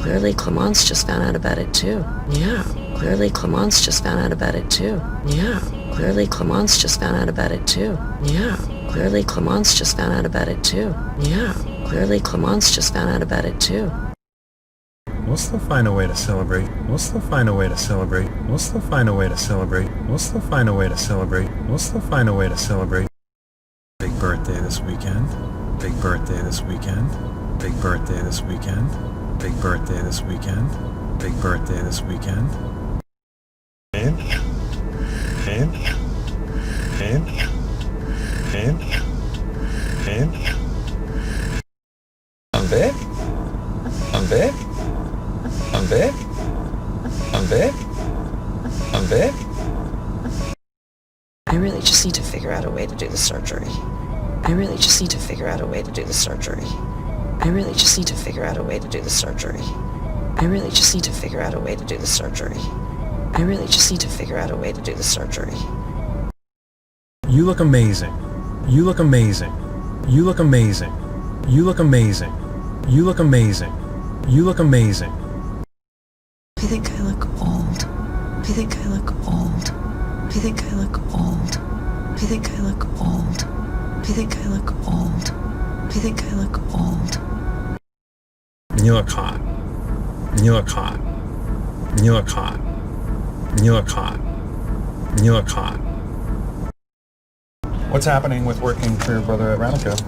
clearly Clemence just found out about it too. Yeah, clearly Clemence just found out about it too. Yeah, clearly Clemence just found out about it too. Yeah, clearly Clemence just found out about it too. Yeah, clearly Clemence just found out about it too. We'll still find a way to celebrate. We'll still find a way to celebrate. We'll still find a way to celebrate. We'll still find a way to celebrate. We'll still find a way to celebrate. Big birthday this weekend. Big birthday this weekend. Big birthday this weekend. Big birthday this weekend. Big birthday this weekend. In. In. In. In. In. I'm big. I'm big. I'm big. I'm big. I'm big. I really just need to figure out a way to do the surgery. I really just need to figure out a way to do the surgery. I really just need to figure out a way to do the surgery. I really just need to figure out a way to do the surgery. I really just need to figure out a way to do the surgery. You look amazing. You look amazing. You look amazing. You look amazing. You look amazing. You look amazing. I think I look old. I think I look old. I think I look old. I think I look old. I think I look old. I think I look old. You look hot. You look hot. You look hot. You look hot. You look hot. What's happening with working for your brother at Ranico?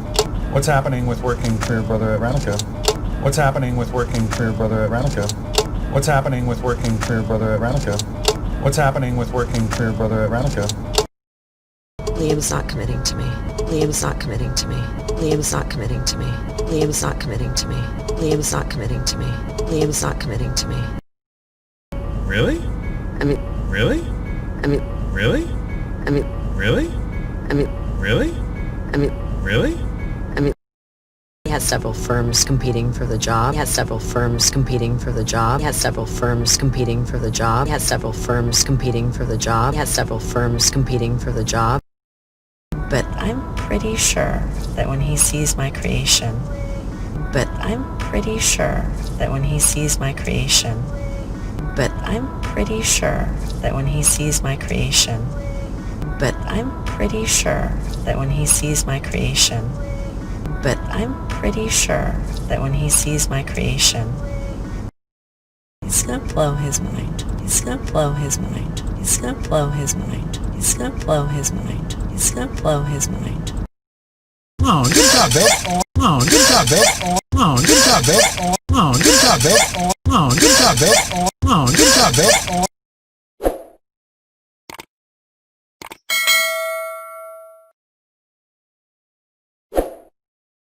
What's happening with working for your brother at Ranico? What's happening with working for your brother at Ranico? What's happening with working for your brother at Ranico? What's happening with working for your brother at Ranico? Liam's not committing to me. Liam's not committing to me. Liam's not committing to me. Liam's not committing to me. Liam's not committing to me. Liam's not committing to me. Really? I mean, Really? I mean, Really? I mean, Really? I mean, Really? I mean, Really? I mean, he has several firms competing for the job. He has several firms competing for the job. He has several firms competing for the job. He has several firms competing for the job. He has several firms competing for the job. But I'm pretty sure that when he sees my creation, but I'm pretty sure that when he sees my creation, but I'm pretty sure that when he sees my creation, but I'm pretty sure that when he sees my creation, but I'm pretty sure that when he sees my creation, it's gonna blow his mind. It's gonna blow his mind. It's gonna blow his mind. It's gonna blow his mind. It's gonna blow his mind. Oh, good job, babe. Oh, good job, babe. Oh, good job, babe. Oh, good job, babe. Oh, good job, babe. Oh, good job, babe.